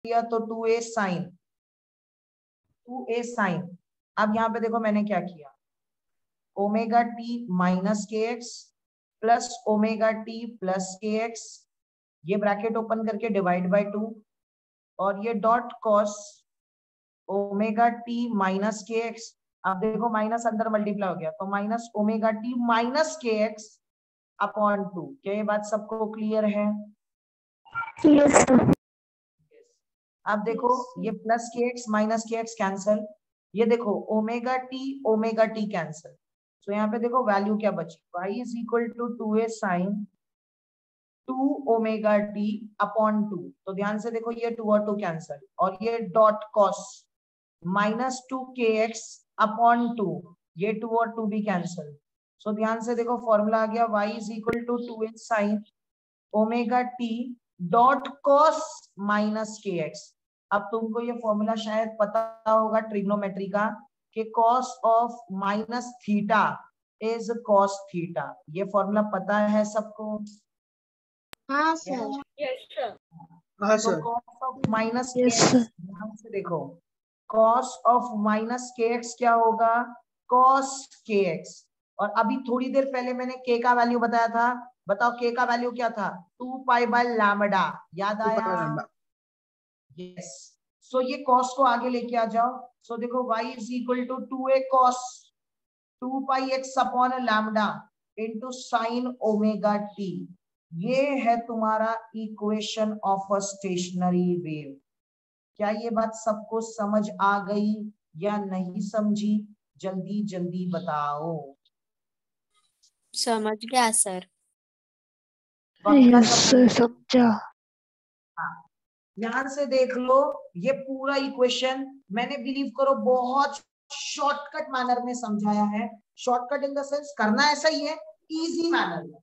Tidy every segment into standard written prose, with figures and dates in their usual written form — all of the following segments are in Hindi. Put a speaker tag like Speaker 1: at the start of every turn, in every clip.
Speaker 1: किया तो 2a साइन, 2a साइन। अब यहाँ पे देखो मैंने क्या किया, omega T minus k x plus omega T plus के एक्स, ये ब्रैकेट ओपन करके डिवाइड बाय 2, और ये dot cos omega T minus k x. अब देखो माइनस अंदर मल्टीप्लाई हो गया तो minus omega T minus k x upon 2। क्या ये बात सबको क्लियर है?
Speaker 2: Yes sir.
Speaker 1: अब देखो ये प्लस के x minus k x cancel, ये देखो ओमेगा टी कैंसल। तो यहाँ पे देखो वैल्यू क्या बची, y is equal to 2a sine 2 omega t upon 2। तो ध्यान से देखो ये 2 और 2 कैंसल, और ये डॉट कॉस माइनस 2 के एक्स अपॉन 2, ये 2 और 2 भी कैंसल। सो ध्यान से देखो फॉर्मूला आ गया y is equal to 2a sine omega t dot cos minus k x. अब तुमको ये फॉर्मूला शायद पता होगा ट्रिग्नोमेट्री का, कि cos of minus theta is cos theta. ये फॉर्मूला पता है सबको?
Speaker 2: हाँ सर।
Speaker 3: Yes sir.
Speaker 4: हाँ
Speaker 1: तो
Speaker 4: sir.
Speaker 1: Cos of minus
Speaker 2: Yes,
Speaker 1: के
Speaker 2: sir.
Speaker 1: एक्स, ध्यान से देखो cos of minus k x क्या होगा, कॉस के एक्स। और अभी थोड़ी देर पहले मैंने के का वैल्यू बताया था, बताओ के का वैल्यू क्या था, 2 पाई बाय लैम्डा, याद आया? यस। सो ये कॉस को आगे लेके आ जाओ। सो देखो y is equal to 2a cos 2 pi x upon lambda into sine omega t। ये है तुम्हारा equation of a stationary wave. क्या ये बात सबको समझ आ गई या नहीं समझी? जल्दी जल्दी बताओ।
Speaker 3: समझ गया सर।
Speaker 1: पक्का
Speaker 2: यस सर,
Speaker 1: समझ?
Speaker 2: समझा।
Speaker 1: हाँ, ध्यान से देख लो ये पूरा इक्वेशन मैंने बिलीव करो बहुत शॉर्टकट मैनर में समझाया है। शॉर्टकट इन द सेंस करना ऐसा ही है, इजी मैनर में।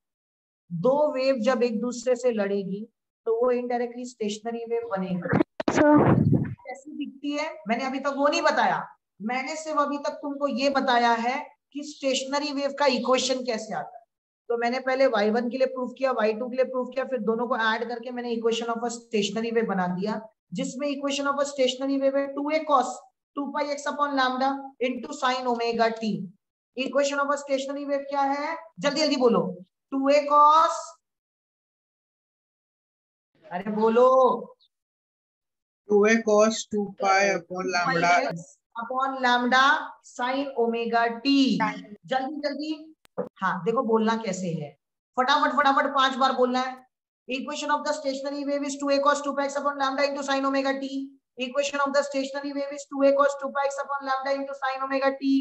Speaker 1: दो वेव जब एक दूसरे से लड़ेगी तो वो इनडायरेक्टली स्टेशनरी वेव बनेगी। कैसी दिखती है मैंने अभी तक वो नहीं बताया, मैंने सिर्फ अभी तक तुमको ये बताया है कि स्टेशनरी वेव का इक्वेशन कैसे आता है। तो मैंने पहले y1 के लिए प्रूफ किया, y2 के लिए प्रूफ किया, फिर दोनों को ऐड करके मैंने equation of a stationary wave बना दिया, जिसमें equation of a stationary wave है 2a cos 2 pi x upon lambda into sin omega t। Equation of a stationary wave क्या है, जल्दी जल्दी बोलो, 2a cos, अरे बोलो,
Speaker 4: 2a cos 2 pi upon lambda
Speaker 1: upon lambda sign omega T. जल्दी जल्दी, हाँ देखो बोलना कैसे है, फटाफट फटाफट 5 बार बोलना है। Equation of the stationary wave is 2a cos 2 pi x upon lambda into sin omega t। Equation of the stationary wave is 2a cos 2 pi x upon lambda into sin omega t।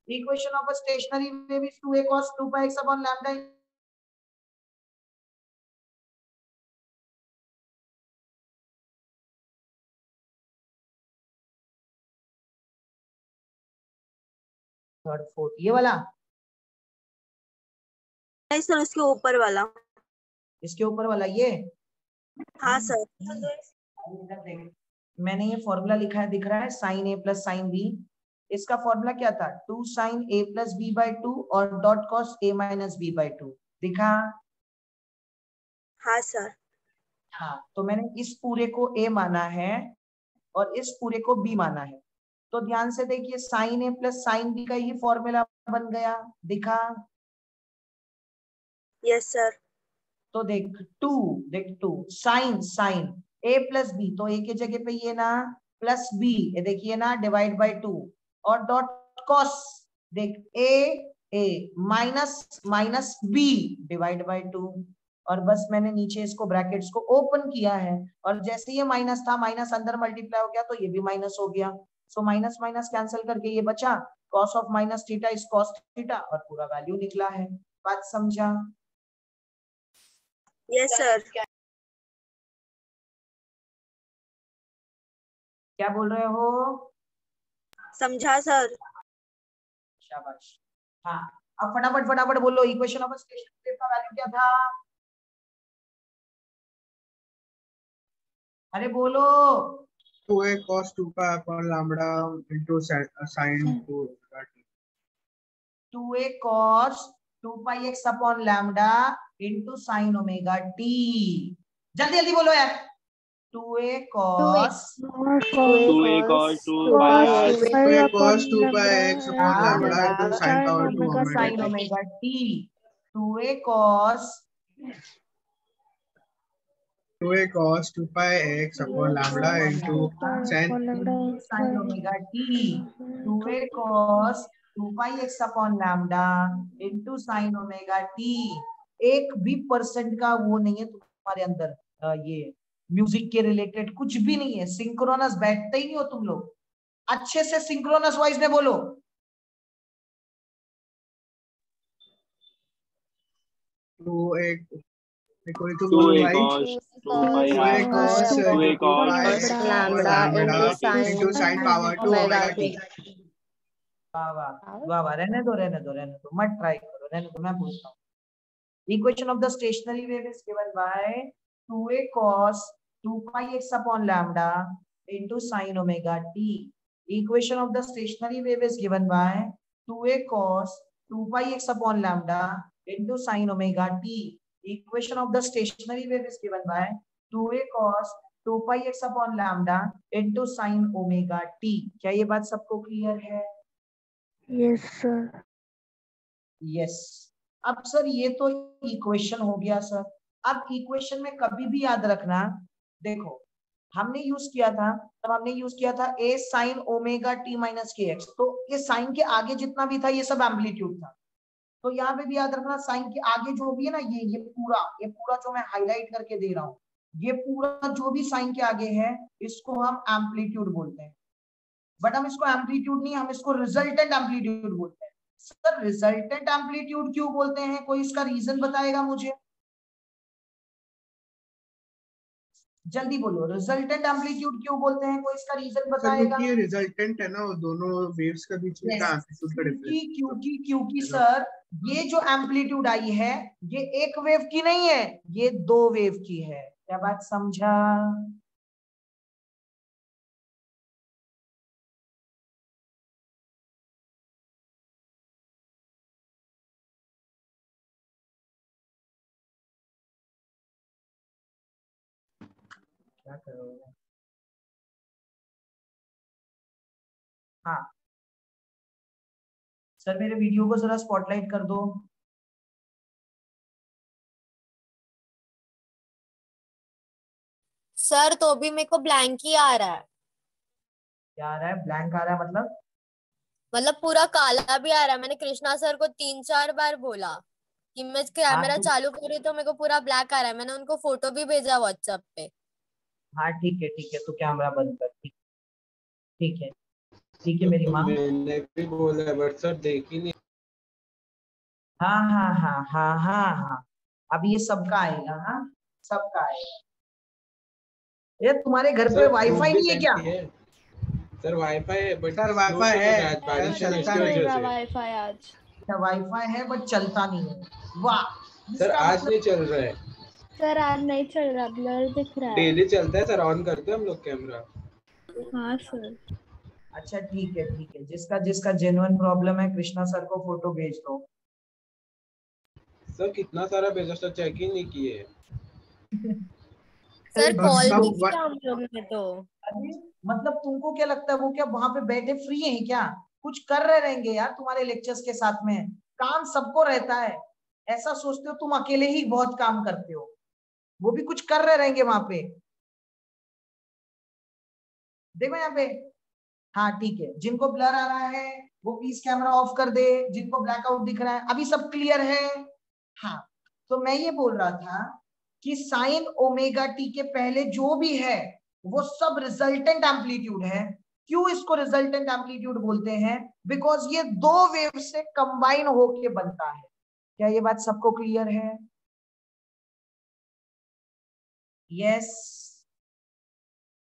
Speaker 1: Equation of a stationary wave is 2a cos 2 pi x upon lambda। Third fourth ये वाला,
Speaker 5: नहीं सर, उसके ऊपर वाला।
Speaker 1: इसके ऊपर वाला ये।
Speaker 5: हाँ सर।
Speaker 1: मैंने ये फॉर्मूला लिखा है, दिख रहा है, sine A plus sine B. इसका फॉर्मूला क्या था, 2 sine A plus B by 2 और dot cos A minus B by 2। दिखा?
Speaker 5: हाँ सर।
Speaker 1: हाँ, तो मैंने इस पूरे को ए माना है और इस पूरे को बी माना है। तो ध्यान से देखिए sign A plus sine B का ही फॉर्मूला बन गया, दिखा?
Speaker 5: Yes sir.
Speaker 1: तो देख 2 sign sign A plus B, तो ए की जगह पे ये ना प्लस बी, ये देखिए ना डिवाइड बाय 2, और डॉट कॉस देख A minus minus B divide by 2। और बस मैंने नीचे इसको ब्रैकेट्स को ओपन किया है, और जैसे ये माइनस था माइनस अंदर मल्टीप्लाई हो गया तो ये भी माइनस हो गया। सो माइनस माइनस कैंसिल करके ये बचा cos of minus theta is cos theta, और पूरा वैल्यू निकला है। बात समझा?
Speaker 5: Yes sir.
Speaker 1: क्या बोल रहे हो?
Speaker 5: समझा सर।
Speaker 1: शाबाश। हाँ, अब फटाफट फटाफट बोलो, इक्वेशन ऑफ स्टेशनरी वेव का वैल्यू क्या था? अरे बोलो।
Speaker 4: 2a cos 2 pi upon lambda into sin 2
Speaker 1: 2a cos 2 pi x upon lambda into sin omega t। जल्दी जल्दी बोलो यार। 2a cos
Speaker 3: 2a cos 2 pi x
Speaker 4: 2a cos 2 pi x upon lambda
Speaker 1: lambda
Speaker 4: into sin power 2
Speaker 1: into
Speaker 4: omega
Speaker 1: sin
Speaker 4: t.
Speaker 1: omega t. 2a cos
Speaker 4: 2a cos 2 pi x upon lambda into sin.
Speaker 1: into sin omega t. 2a cos 2 pi x upon lambda into sin omega t. एक भी परसेंट का वो नहीं है तुम्हारे अंदर ये म्यूजिक के रिलेटेड कुछ भी नहीं है। सिंक्रोनस बैठते ही नहीं हो तुम लोग। अच्छे से सिंक्रोनस वॉइस में बोलो। कोई तो बोलो
Speaker 3: 2a
Speaker 4: भाई।
Speaker 3: cos 2 pi
Speaker 4: 2a
Speaker 3: x
Speaker 4: cos
Speaker 3: 2a
Speaker 4: 2
Speaker 3: cos
Speaker 4: pi x upon lambda into sin power 2 omega t.
Speaker 1: वाह वाह वाह वाह, रहने दो रहने दो रहने दो, मत ट्राई करो, रहने दो, मैं पूछता हूँ। Equation of the stationary wave is given by 2a cos 2 pi x upon lambda into sin omega t. Equation of the stationary wave is given by 2a cos 2 pi x upon lambda into sin omega t. Equation of the stationary wave is given by 2a cos 2 pi x upon lambda into sin omega t. क्या ये बात सबको क्लियर है?
Speaker 2: Yes, sir.
Speaker 1: यस। अब सर ये तो इक्वेशन हो गया सर। अब इक्वेशन में कभी भी याद रखना, देखो हमने यूज किया था, तब हमने यूज किया था a sin omega t minus k x, तो ये साइन के आगे जितना भी था ये सब एम्पलीट्यूड था। तो यहाँ पे भी याद रखना साइन के आगे जो भी है ना ये पूरा जो मैं हाईलाइट करके दे रहा हूँ, ये पूरा जो भी साइन के आगे है इसको हम एम्पलीट्यूड बोलते हैं। बट हम इसको एम्पलीट्यूड नहीं, हम इसको रिजल्टेंट एम्पलीट्यूड बोलते हैं। सर रिजल्टेंट एम्पलीट्यूड क्यों बोलते हैं? कोई इसका रीजन बताएगा मुझे? जल्दी बोलो, रिजल्टेंट एम्पलीट्यूड क्यों बोलते हैं? कोई इसका रीजन बताएगा?
Speaker 4: क्योंकि रिजल्टेंट है ना, वो दोनों वेव्स का बीच में का एम्पलीट्यूड का डिफरेंस।
Speaker 1: क्योंकि सर ये जो एम्पलीट्यूड आई है ये एक वेव की नहीं है, ये दो वेव की है। क्या बात समझा? क्या करोगे? हाँ सर मेरे वीडियो को जरा स्पॉटलाइट कर दो।
Speaker 6: सर तो भी मेरे को ब्लैंक ही आ रहा है।
Speaker 1: क्या आ रहा है? ब्लैंक आ रहा है
Speaker 6: मतलब पूरा काला भी आ रहा है। मैंने कृष्णा सर को 3-4 बार बोला कि मैं कैमरा चालू करी तो मेरे को पूरा ब्लैक आ रहा है। मैंने उनको फोटो भी भेजा व्हाट्सएप पे।
Speaker 1: हाँ ठीक है तो कैमरा बंद कर। ठीक है ठीक है मेरी माँ।
Speaker 7: मैंने भी बोला बट सर देख ही नहीं।
Speaker 1: हाँ हाँ हाँ हाँ हाँ हाँ, अब ये सबका आएगा। हाँ सबका आएगा। ये तुम्हारे घर पे वाईफाई नहीं है क्या?
Speaker 7: सर वाईफाई है बट
Speaker 4: सर वाईफाई है,
Speaker 7: बारिश है ना,
Speaker 4: चलता
Speaker 7: इसकी
Speaker 4: नहीं
Speaker 7: वजह से।
Speaker 2: वाईफाई आज
Speaker 1: अच्छा वाईफाई है बट चलता नहीं है। वाह
Speaker 7: सर आज नहीं चल रहा है।
Speaker 2: सर आज नहीं चल रहा, ब्लर दिख रहा है।
Speaker 7: डेली चलता है सर, ऑन करते हैं हम लोग कैमरा।
Speaker 2: हाँ सर।
Speaker 1: अच्छा ठीक है, जिसका जिसका जेन्युइन प्रॉब्लम है कृष्णा सर को फोटो भेज दो।
Speaker 7: सर कितना सारा भेजा सर, चेक ही नहीं किए।
Speaker 6: सर कॉल
Speaker 4: सब
Speaker 6: भी किया हम लोग ने तो।
Speaker 1: अरे मतलब तुमको क्या लगता है वो क्या वहां पे बैठे फ्री हैं क्या? कुछ कर रहे रहेंगे यार तुम्हारे लेक्चर्स के साथ में। काम सबको रहता है, ऐसा सोचते हो तुम अकेले ही बहुत काम करते हो। वो भी कुछ कर रहे रहेंगे वहां पे। देखो यहाँ पे। हाँ ठीक है, जिनको ब्लर आ रहा है वो प्लीज कैमरा ऑफ कर दे। जिनको ब्लैकआउट दिख रहा है अभी सब क्लियर है? हाँ तो मैं ये बोल रहा था कि साइन ओमेगा टी के पहले जो भी है वो सब रिजल्टेंट एम्पलीट्यूड है। क्यों इसको रिजल्टेंट एम्पलीट्यूड बोलते हैं? बिकॉज ये दो वेव से कंबाइन होके बनता है। क्या ये बात सबको क्लियर है? Yes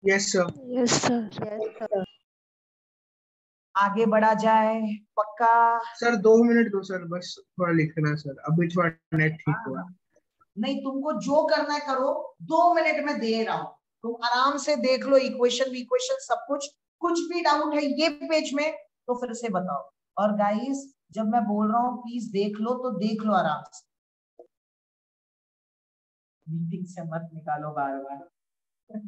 Speaker 4: yes sir.
Speaker 2: Yes sir.
Speaker 1: आगे बढ़ा जाए पक्का?
Speaker 4: सर 2 मिनट दो सर, बस थोड़ा लिखना सर, अभी थोड़ा नेट ठीक हुआ।
Speaker 1: नहीं तुमको जो करना है करो, 2 मिनट में दे रहा हूं, तुम आराम से देख लो इक्वेशन सब कुछ। कुछ भी डाउट है ये पेज में तो फिर से बताओ। और गाइस जब मैं बोल रहा हूँ प्लीज देख लो तो देख लो आराम से, मीटिंग से मत निकालो बार बार।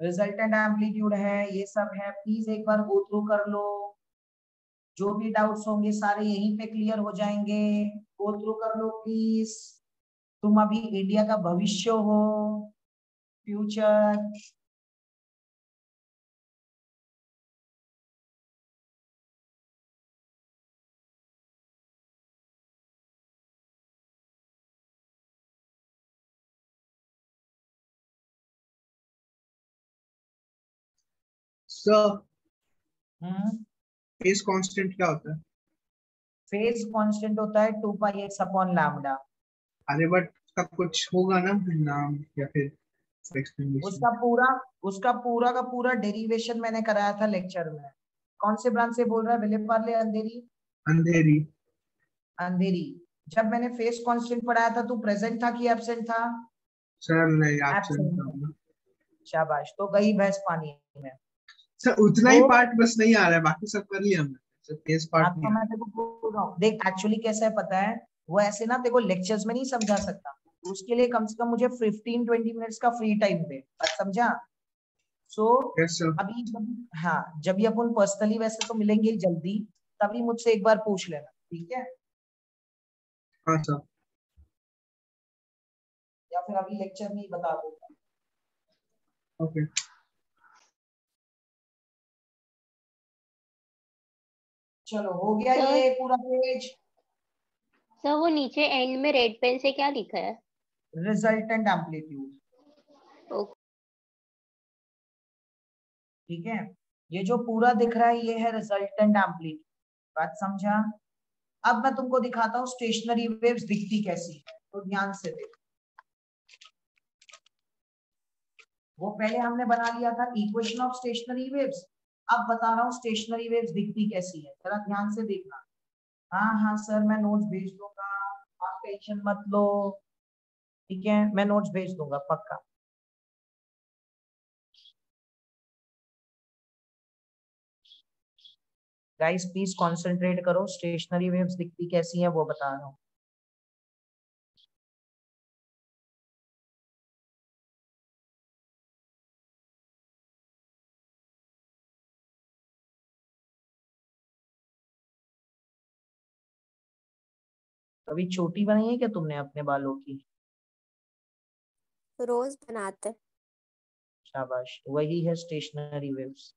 Speaker 1: रिजल्टेंट एम्पलीट्यूड है, ये सब है। प्लीज एक बार गो थ्रू कर लो, जो भी डाउट्स होंगे सारे यहीं पे क्लियर हो जाएंगे। गो थ्रू कर लो प्लीज। तुम अभी इंडिया का भविष्य हो, फ्यूचर।
Speaker 4: सर
Speaker 1: हम्म,
Speaker 4: फेस कांस्टेंट क्या होता है?
Speaker 1: फेज कांस्टेंट होता है 2 पाई एक्स अपॉन लैम्डा।
Speaker 4: अरे बट उसका कुछ होगा ना नाम या फिर एक्सप्लेनेशन?
Speaker 1: उसका पूरा का पूरा डेरिवेशन मैंने कराया था लेक्चर में। कौन से ब्रांच से बोल रहा है? विलेपार्ले, अंधेरी?
Speaker 4: अंधेरी।
Speaker 1: अंधेरी। जब मैंने फेस कांस्टेंट पढ़ाया था तू प्रेजेंट था कि एब्सेंट था?
Speaker 4: सर नहीं एब्सेंट
Speaker 1: एब्सेंट था।
Speaker 4: था।
Speaker 1: शाबाश, तो गई भैंस पानी में।
Speaker 4: सर उतना ही
Speaker 1: तो
Speaker 4: पार्ट बस नहीं आ रहा है, बाकी सब कर लिया हमने। सर फेस पार्ट
Speaker 1: हाँ,
Speaker 4: नहीं
Speaker 1: तो
Speaker 4: आ
Speaker 1: मैं तेरे को बोल रहा हूँ, देख एक्चुअली कैसा है पता है, वो ऐसे ना तेरे को लेक्चर्स में नहीं समझा सकता, तो उसके लिए कम से कम मुझे 15-20 मिनट्स का फ्री टाइम दे। बात समझा? सो
Speaker 4: रहा। Yes sir.
Speaker 1: अभी हाँ, जब भी अपन पर्सनली वैसे तो मिलेंगे ही जल्दी, तभी मुझसे एक बार पूछ लेना, ठीक है?
Speaker 4: हाँ सर।
Speaker 1: या फिर अभी लेक्चर में ही बता दूंगा।
Speaker 4: ओके।
Speaker 1: चलो हो गया
Speaker 8: सर
Speaker 1: ये पूरा पेज।
Speaker 8: सर वो नीचे एंड में रेड पेन से क्या लिखा है?
Speaker 1: Resultant amplitude.
Speaker 8: ओके।
Speaker 1: ठीक है, ये जो पूरा दिख रहा है ये है रिजल्टेंट एम्पलीट्यूड। बात समझा? अब मैं तुमको दिखाता हूँ स्टेशनरी वेव्स दिखती कैसी है, तो ध्यान से देखो। वो पहले हमने बना लिया था इक्वेशन ऑफ स्टेशनरी वेव्स, अब बता रहा हूँ स्टेशनरी वेव्स दिखती कैसी है, जरा ध्यान से देखना। हाँ हाँ सर मैं नोट्स भेज दूंगा, आप टेंशन मत लो, ठीक है? मैं नोट्स भेज दूंगा पक्का। गाइस प्लीज कंसंट्रेट करो, स्टेशनरी वेव्स दिखती कैसी है वो बता रहा हूँ। कभी चोटी बनाई है क्या तुमने अपने बालों की?
Speaker 6: रोज बनाते।
Speaker 1: शाबाश, वही है स्टेशनरी वेव्स।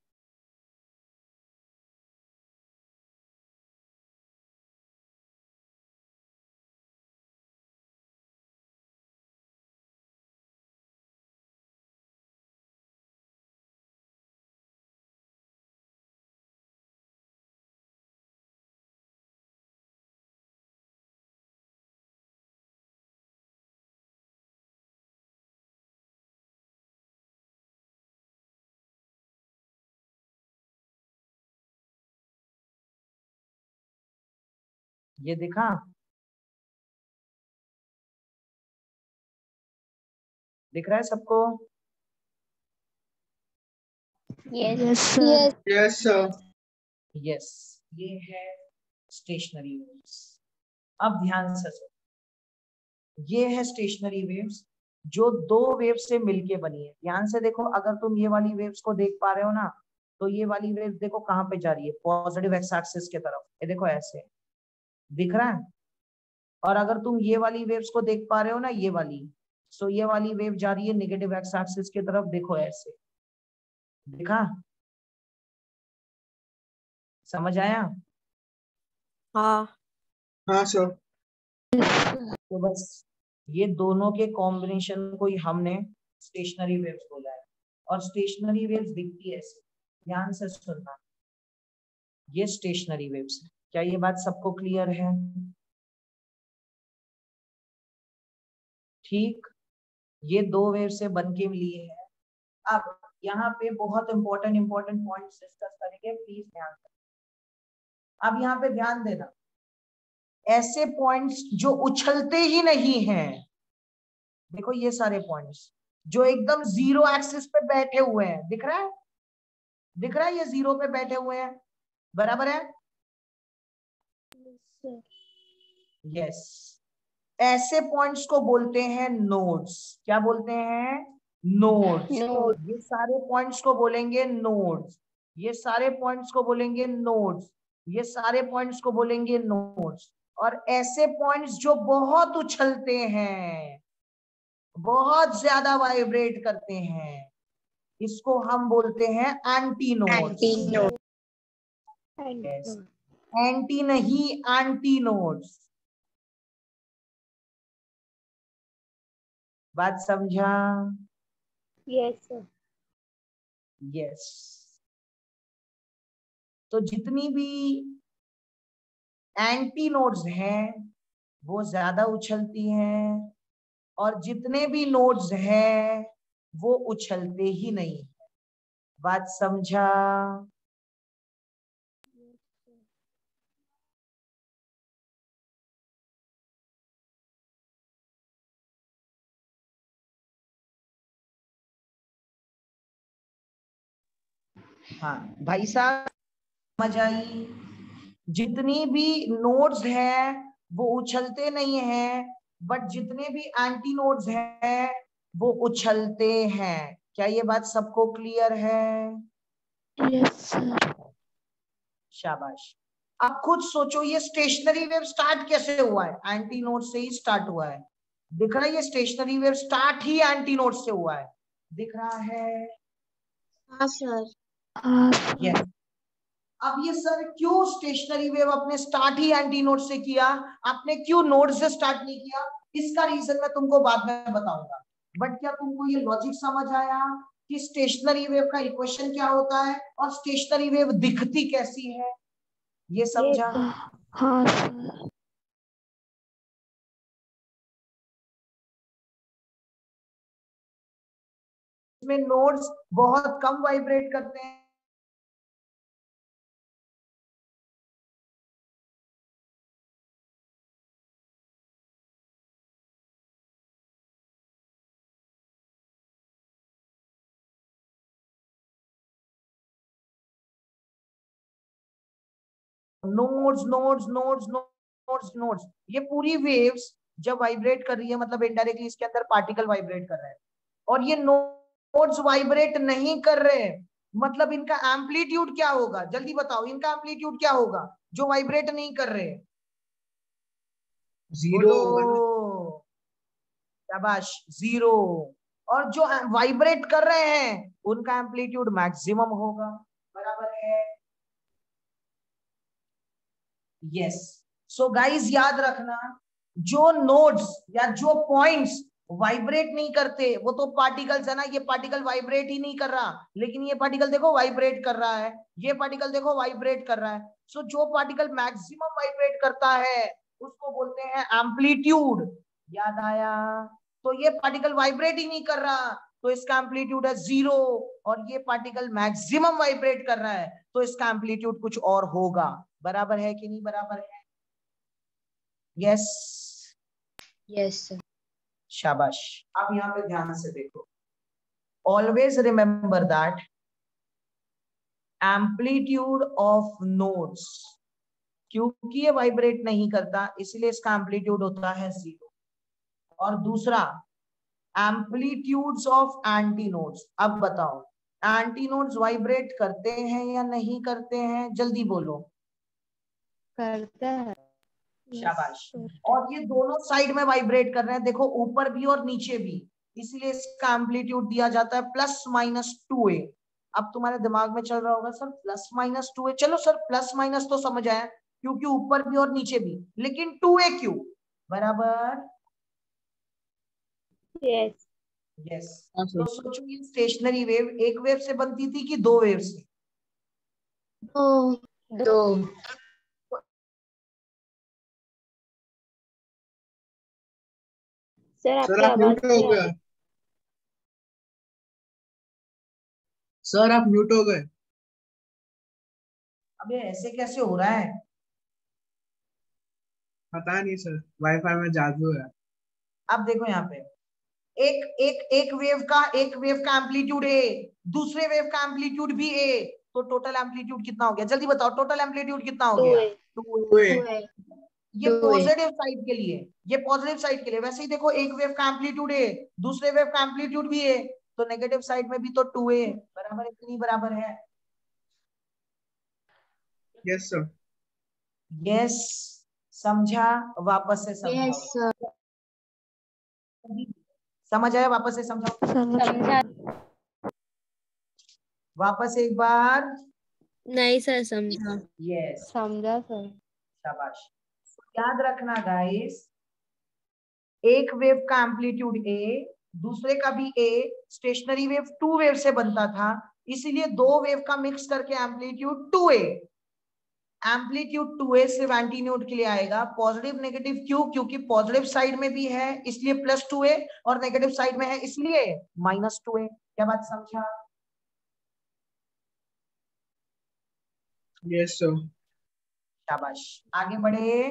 Speaker 1: ये दिखा? दिख रहा है सबको?
Speaker 8: Yes
Speaker 2: sir.
Speaker 4: Yes sir.
Speaker 1: Yes, ये है स्टेशनरी वेव्स। अब ध्यान से सुनो, ये है स्टेशनरी वेव्स जो दो वेव्स से मिलके बनी है। ध्यान से देखो, अगर तुम ये वाली वेव्स को देख पा रहे हो ना, तो ये वाली वेव्स देखो कहाँ पे जा रही है, पॉजिटिव एक्स एक्सिस के तरफ। ये देखो ऐसे दिख रहा है। और अगर तुम ये वाली वेव्स को देख पा रहे हो ना, ये वाली, सो ये वाली वेव जा रही है नेगेटिव एक्स एक्सिस की तरफ, देखो ऐसे। दिखा? समझ आया?
Speaker 6: हाँ।
Speaker 4: हाँ सर।
Speaker 1: तो बस ये दोनों के कॉम्बिनेशन को ही हमने स्टेशनरी वेव्स बोला है। और स्टेशनरी वेव्स दिखती है ऐसे, ध्यान से सुनना। ये स्टेशनरी वेव्स है। क्या ये बात सबको क्लियर है? ठीक, ये दो वेव से बन के मिली है। अब यहाँ पे बहुत इंपॉर्टेंट पॉइंट्स डिस्कस करेंगे, प्लीज ध्यान देना। अब यहाँ पे ध्यान देना, ऐसे पॉइंट्स जो उछलते ही नहीं हैं, देखो ये सारे पॉइंट्स जो एकदम जीरो एक्सिस पे बैठे हुए हैं, दिख रहा है? दिख रहा है ये जीरो पे बैठे हुए हैं, बराबर है? यस, ऐसे पॉइंट्स को बोलते हैं नोड्स। क्या बोलते हैं? नोड्स।
Speaker 8: Nodes.
Speaker 1: ये सारे पॉइंट्स को बोलेंगे नोड्स, ये सारे पॉइंट्स को बोलेंगे नोड्स, ये सारे पॉइंट्स को बोलेंगे नोड्स। और ऐसे पॉइंट्स जो बहुत उछलते हैं, बहुत ज्यादा वाइब्रेट करते हैं, इसको हम बोलते हैं anti nodes.
Speaker 8: Antinodes.
Speaker 1: Yes. Anti नहीं, एंटी नोड्स। बात समझा?
Speaker 8: Yes, sir.
Speaker 1: यस। तो जितनी भी एंटी नोड्स हैं वो ज्यादा उछलती हैं, और जितने भी नोड्स हैं वो उछलते ही नहीं है। बात समझा? हाँ भाई साहब, समझ आई? जितनी भी नोड्स हैं वो उछलते नहीं हैं, बट जितने भी एंटी नोड्स हैं वो उछलते हैं। क्या ये बात सबको क्लियर है?
Speaker 2: Yes sir.
Speaker 1: शाबाश। अब खुद सोचो, ये स्टेशनरी वेव स्टार्ट कैसे हुआ है? एंटी नोड से ही स्टार्ट हुआ है। दिख रहा है? ये स्टेशनरी वेव स्टार्ट ही एंटी नोड से हुआ है। दिख रहा है?
Speaker 5: हाँ सर।
Speaker 2: हाँ सर।
Speaker 1: यस। अब ये सर क्यों स्टेशनरी वेव अपने स्टार्ट ही एंटी नोड से किया, आपने क्यों नोड से स्टार्ट नहीं किया? इसका रीजन मैं तुमको बाद में बताऊंगा। बट क्या तुमको ये लॉजिक समझ आया कि स्टेशनरी वेव का इक्वेशन क्या होता है और स्टेशनरी वेव दिखती कैसी है? ये समझा?
Speaker 2: हाँ सर।
Speaker 1: इसमें नोड्स बहुत कम वाइब्रेट करते हैं, nodes nodes nodes nodes nodes. ये पूरी वेव्स जब वाइब्रेट कर रही है, मतलब इनडायरेक्टली इसके अंदर पार्टिकल वाइब्रेट कर रहे हैं, और ये नोड्स वाइब्रेट नहीं कर रहे हैं, मतलब इनका एम्पलीट्यूड क्या होगा? जल्दी बताओ, इनका एम्पलीट्यूड क्या होगा जो वाइब्रेट नहीं कर रहे?
Speaker 4: जीरो।
Speaker 1: शाबाश, जीरो। और जो वाइब्रेट कर रहे हैं उनका एम्पलीट्यूड मैक्सिमम होगा। बराबर है? यस। सो गाइस याद रखना, जो नोड्स या जो पॉइंट्स वाइब्रेट नहीं करते वो तो पार्टिकल्स है ना। ये पार्टिकल वाइब्रेट ही नहीं कर रहा, लेकिन ये पार्टिकल देखो वाइब्रेट कर रहा है, ये पार्टिकल देखो वाइब्रेट कर रहा है। सो जो पार्टिकल मैक्सिमम वाइब्रेट करता है उसको बोलते हैं एम्पलीट्यूड। याद आया? तो ये पार्टिकल वाइब्रेट ही नहीं कर रहा तो इसका एम्पलीट्यूड है जीरो, और ये पार्टिकल मैक्सिमम वाइब्रेट कर रहा है तो इसका एम्पलीट्यूड कुछ और होगा। बराबर है कि नहीं? बराबर है? यस।
Speaker 8: Yes, sir.
Speaker 1: शाबाश। अब यहाँ पे ध्यान से देखो, always remember that amplitude of nodes, क्योंकि ये वाइब्रेट नहीं करता इसलिए इसका एम्पलीट्यूड होता है जीरो। और दूसरा, एम्पलीट्यूड्स ऑफ एंटी नोड्स। अब बताओ, एंटी नोड्स वाइब्रेट करते हैं या नहीं करते हैं? जल्दी बोलो।
Speaker 2: करता है।
Speaker 1: शाबाश। और ये दोनों साइड में वाइब्रेट कर रहे हैं, देखो ऊपर भी और नीचे भी, इसलिए इसका एम्पलीट्यूड दिया जाता है +-2a। अब तुम्हारे दिमाग में चल रहा होगा सर +-2a, चलो सर प्लस माइनस तो समझ आया क्योंकि ऊपर भी और नीचे भी, लेकिन 2a क्यों? बराबर?
Speaker 8: Yes.
Speaker 1: यस। तो सोचो, ये स्टेशनरी वेव एक वेव से बनती थी कि दो वेव से?
Speaker 8: दो। सर
Speaker 4: सर
Speaker 8: आपकी
Speaker 4: आप
Speaker 8: आवाज
Speaker 4: म्यूट हो
Speaker 8: नहीं आ
Speaker 4: गए।
Speaker 8: रही।
Speaker 4: सर आप म्यूट हो गए।
Speaker 1: अब ये ऐसे कैसे हो रहा है?
Speaker 4: पता नहीं सर, वाईफाई में जादू है।
Speaker 1: अब देखो यहाँ पे, एक वेव का एम्पलीट्यूड ए, दूसरे वेव का एम्पलीट्यूड भी ए, तो टोटल एम्पलीट्यूड कितना हो गया? जल्दी बताओ, टोटल एम्पलीट्यूड कितना हो गया?
Speaker 4: 2a।
Speaker 1: ये पॉजिटिव साइड के लिए, ये पॉजिटिव साइड के लिए। वैसे ही देखो, एक वेव का एम्पलीट्यूड ए, दूसरे वेव का एम्पलीट्यूड भी ए, तो नेगेटिव साइड में भी तो 2a बराबर है कि नहीं बराबर है?
Speaker 4: Yes sir.
Speaker 1: यस, समझा? वापस से समझाओ।
Speaker 5: Yes sir.
Speaker 1: समझ आया? वापस से समझाओ।
Speaker 8: समझा।
Speaker 1: वापस एक बार।
Speaker 6: नहीं सर समझा।
Speaker 1: यस,
Speaker 2: समझा सर।
Speaker 1: शाबाश। याद रखना गाइस, एक वेव का एम्पलीट्यूड ए, दूसरे का भी ए, स्टेशनरी वेव 2 वेव से बनता था, इसीलिए 2 वेव का मिक्स करके एम्पलीट्यूड 2a। एम्पलीट्यूड 2a सिर्फ एंटी नोड के लिए आएगा। पॉजिटिव नेगेटिव क्यों? क्योंकि पॉजिटिव साइड में भी है इसलिए +2a, और नेगेटिव साइड में है इसलिए -2a। क्या बात समझा?
Speaker 4: Yes sir.
Speaker 1: शाबाश, आगे बढ़े।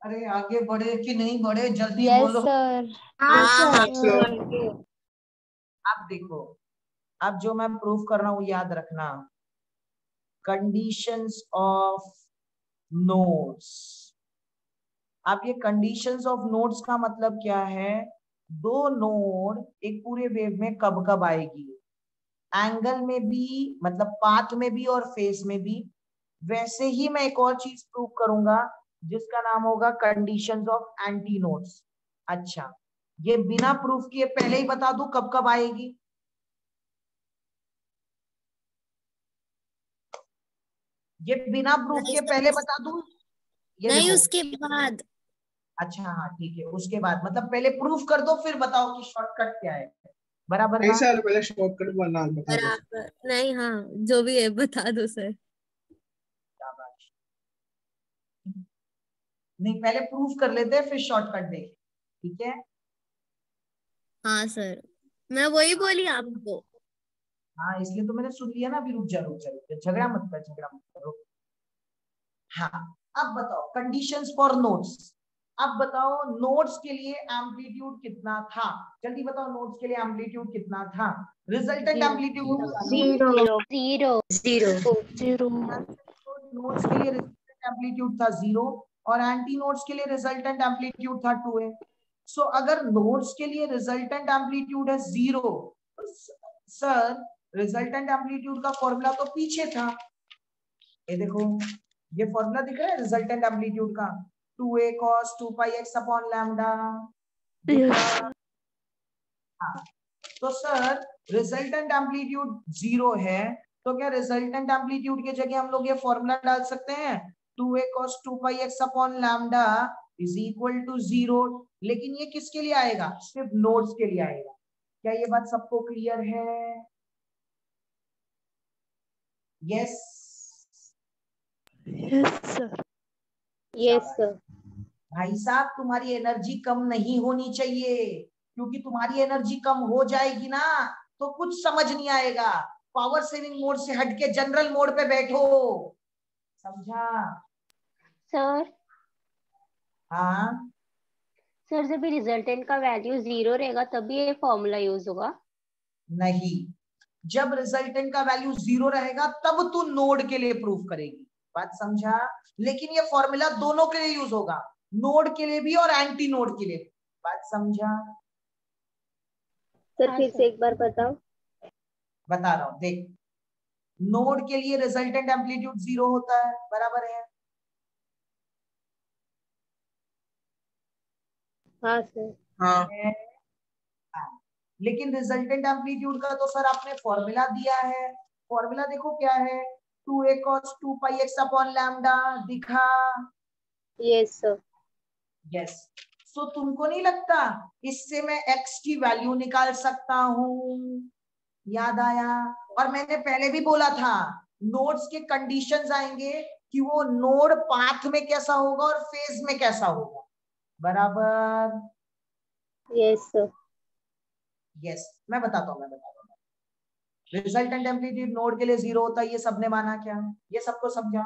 Speaker 1: अरे आगे बढ़े कि नहीं बढ़े, जल्दी
Speaker 2: यस
Speaker 1: बोलो।
Speaker 2: सर।
Speaker 5: हाँ
Speaker 4: सर।
Speaker 1: अब देखो, अब जो मैं प्रूफ कर रहा हूं याद रखना, कंडीशंस ऑफ नोड्स। अब ये कंडीशंस ऑफ नोड्स का मतलब क्या है? दो नोड एक पूरे वेव में कब कब आएगी, एंगल में भी, मतलब पाथ में भी और फेस में भी। वैसे ही मैं एक और चीज प्रूव करूंगा जिसका नाम होगा कंडीशंस ऑफ एंटी नोड्स। अच्छा, ये बिना प्रूफ किए पहले ही बता दूं कब कब आएगी? ये बिना प्रूफ
Speaker 6: नहीं
Speaker 1: के
Speaker 6: सर,
Speaker 1: पहले बता दूं? ये
Speaker 6: नहीं
Speaker 1: देखो।
Speaker 6: उसके बाद।
Speaker 1: अच्छा हाँ ठीक है, उसके बाद मतलब पहले प्रूफ कर दो फिर बताओ कि शॉर्टकट क्या है, बराबर
Speaker 4: नहीं
Speaker 1: ना?
Speaker 4: सर, पहले शॉर्टकट बता दो।
Speaker 6: बराबर नहीं, हाँ जो भी है बता दो सर।
Speaker 1: शाबाश। नहीं, पहले प्रूफ कर लेते हैं फिर शॉर्टकट देखें, ठीक है?
Speaker 6: हाँ सर, मैं वही बोली आपको।
Speaker 1: हाँ इसलिए तो मैंने सुन लिया ना। अभी रुक जा रुक जा रुक जा, झगड़ा मत कर, झगड़ा मत कर, रुक। हाँ, अब बताओ कंडीशंस फॉर नोड्स। अब बताओ नोड्स के लिए एम्पलीट्यूड कितना था? जल्दी बताओ, नोड्स के लिए एम्पलीट्यूड कितना था? Resultant amplitude
Speaker 5: zero.
Speaker 8: Zero.
Speaker 2: Zero.
Speaker 1: Nodes के लिए रिजल्टेंट एम्पलीट्यूड था 0, और एंटी नोड्स के लिए रिजल्टेंट एम्पलीट्यूड था 2a। सो अगर नोड्स के लिए रिजल्टेंट एम्पलीट्यूड है 0, सर रिजल्टेंट एम्पलीट्यूड का फॉर्मूला तो पीछे था। ये देखो, ये फॉर्मूला दिख रहा है रिजल्टेंट एम्पलीट्यूड का, 2a cos 2 pi x upon lambda. हाँ, तो सर रिजल्टेंट एम्पलीट्यूड 0 है, तो क्या रिजल्टेंट एम्पलीट्यूड की जगह हम लोग ये फॉर्मूला डाल सकते हैं, 2a cos 2 pi x upon lambda is equal to 0। लेकिन ये किसके लिए आएगा? सिर्फ नोड्स के लिए आएगा। क्या ये बात सबको क्लियर है? Yes
Speaker 2: yes sir.
Speaker 8: Yes sir.
Speaker 1: भाई साहब, तुम्हारी एनर्जी कम नहीं होनी चाहिए, क्योंकि तुम्हारी एनर्जी कम हो जाएगी ना तो कुछ समझ नहीं आएगा। पावर सेविंग मोड से हटके जनरल मोड पे बैठो, समझा?
Speaker 8: सर
Speaker 1: हाँ
Speaker 8: सर जब भी रिजल्टेंट का वैल्यू 0 रहेगा तभी ये फॉर्मूला यूज होगा।
Speaker 1: नहीं, जब रिजल्टेंट का वैल्यू 0 रहेगा तब तू नोड के लिए प्रूफ करेगी, बात समझा? लेकिन ये फॉर्मूला दोनों के लिए यूज होगा, नोड के लिए भी और एंटी नोड के लिए, बात समझा?
Speaker 8: सर फिर से एक बार बताओ।
Speaker 1: बता रहा हूं, देख। नोड के लिए रिजल्टेंट एम्पलीट्यूड 0 होता है, बराबर है?
Speaker 8: हाँ सर।
Speaker 4: हाँ
Speaker 1: हाँ। लेकिन रिजल्टेंट एम्पलीट्यूड का तो सर आपने फॉर्मूला दिया है। फॉर्मूला देखो क्या है, 2a cos 2 pi x upon lambda, दिखा?
Speaker 8: Yes sir.
Speaker 1: यस। सो तुमको नहीं लगता इससे मैं x की वैल्यू निकाल सकता हूं? याद आया? और मैंने पहले भी बोला था नोड्स के कंडीशंस आएंगे कि वो नोड पाथ में कैसा होगा और फेज में कैसा होगा, बराबर?
Speaker 8: Yes sir.
Speaker 1: यस, मैं बताता हूँ। रिजल्टेंट एम्पलीट्यूड नोड के लिए 0 होता है, ये सबने माना क्या? ये सबको समझा?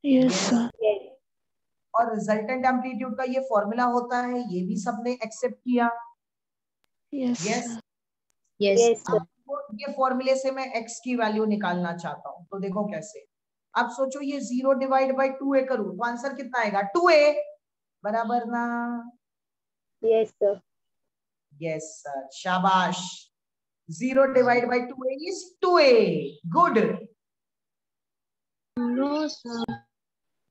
Speaker 2: Yes sir.
Speaker 1: और रिजल्टेंट एम्पलीट्यूड का ये फॉर्मूला होता है, ये भी सबने एक्सेप्ट किया?
Speaker 2: Yes
Speaker 1: yes.
Speaker 8: Yes sir.
Speaker 1: ये फॉर्मूले से मैं x की वैल्यू निकालना चाहता हूं, तो देखो कैसे। अब सोचो ये 0 डिवाइड बाई 2a करूं तो आंसर कितना आएगा 2a, बराबर ना?
Speaker 8: Yes sir.
Speaker 1: यस सर, शाबाश। 0 divide by 2a is 2a, good.
Speaker 5: No sir.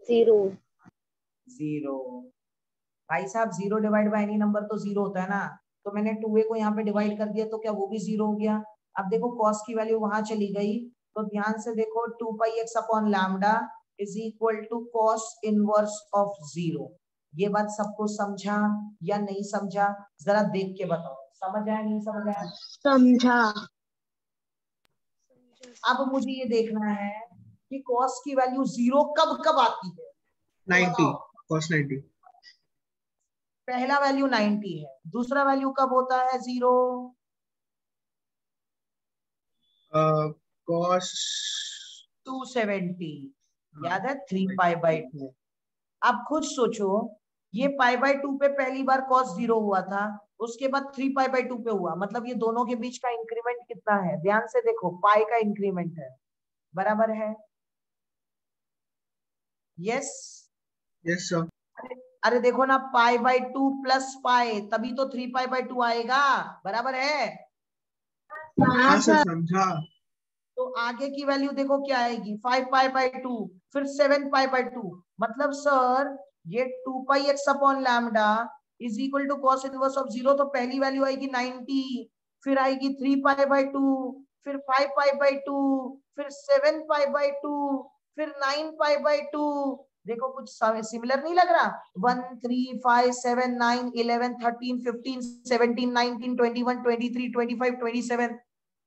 Speaker 8: 0।
Speaker 1: 0 भाई साहब, 0 डिवाइड बाई एनी नंबर तो 0 होता है ना, तो मैंने 2a को यहाँ पे डिवाइड कर दिया तो क्या वो भी 0 हो गया? अब देखो cos की वैल्यू वहां चली गई, तो ध्यान से देखो 2 pi x upon lambda is equal to cos inverse of 0। ये बात सबको समझा या नहीं समझा? जरा देख के बताओ, समझ आया नहीं समझ आया?
Speaker 5: समझा।
Speaker 1: अब मुझे ये देखना है कि cos की वैल्यू 0 कब कब आती है?
Speaker 4: 90, cos 90।
Speaker 1: पहला वैल्यू 90 है, दूसरा वैल्यू कब होता है 0?
Speaker 4: cos
Speaker 1: 270, याद है 3 पाई बाई 2। अब खुद सोचो, ये पाई बाई 2 पे पहली बार cos 0 हुआ था, उसके बाद 3 पाई बाई 2 पे हुआ, मतलब ये दोनों के बीच का इंक्रीमेंट कितना है? ध्यान से देखो, पाई का इंक्रीमेंट है, बराबर है? Yes
Speaker 4: yes sir.
Speaker 1: अरे देखो ना, पाई बाई 2 प्लस पाई, तभी तो 3 पाई बाई 2 आएगा, बराबर है?
Speaker 4: हाँ सर, समझा।
Speaker 1: तो आगे की वैल्यू देखो क्या आएगी, 5 पाई बाई 2, फिर 7 पाई बाई 2, मतलब सर ये 2 pi x upon lambda is equal to cos inverse of 0, तो पहली वैल्यू आएगी 90, फिर आएगी 3 पाई बाई 2, फिर 5 पाई बाई 2, फिर 7 पाई बाई 2, फिर 9 पाई बाई 2। देखो कुछ सिमिलर नहीं लग रहा? 1 3 5 7 9 11 13 15 17 19 21 23 25 27।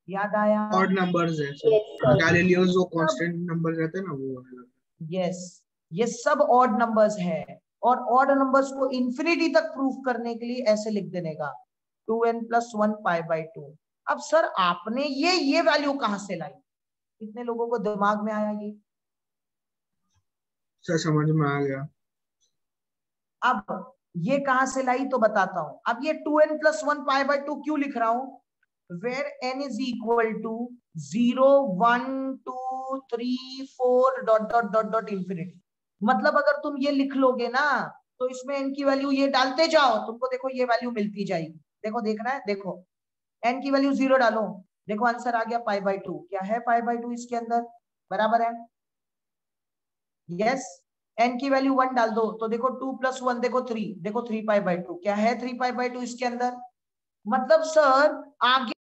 Speaker 1: याद आया?
Speaker 4: ऑड नंबर्स है सर, गैलीलियोस जो कांस्टेंट नंबर रहते हैं ना वो वाला।
Speaker 1: यस, ये सब ऑड नंबर्स है, और ऑड नंबर्स को इंफिनिटी तक प्रूफ करने के लिए ऐसे लिख देने का 2n + 1 पाई बाई 2। अब सर आपने ये वैल्यू कहां से लाई? कितने लोगों को दिमाग में आया ये?
Speaker 4: सर समझ में आ गया।
Speaker 1: अब ये कहां से लाई तो बताता हूं। अब ये 2n + 1 पाई बाई 2 क्यों लिख रहा हूं? where n is equal to 0 1 2 3 4 dot dot dot dot infinity. मतलब अगर तुम ये लिख लोगे ना तो इसमें n की वैल्यू ये डालते जाओ, तुमको देखो ये वैल्यू मिलती जाएगी। देखो देखना है, देखो n की वैल्यू 0 डालो, देखो आंसर आ गया पाई बाई 2। क्या है पाई बाई 2 इसके अंदर? बराबर है? यस। n की वैल्यू 1 डाल दो तो देखो 2 + 1 देखो 3, देखो 3 पाई बाई 2। क्या है 3 पाई बाई 2 इसके अंदर? मतलब सर आगे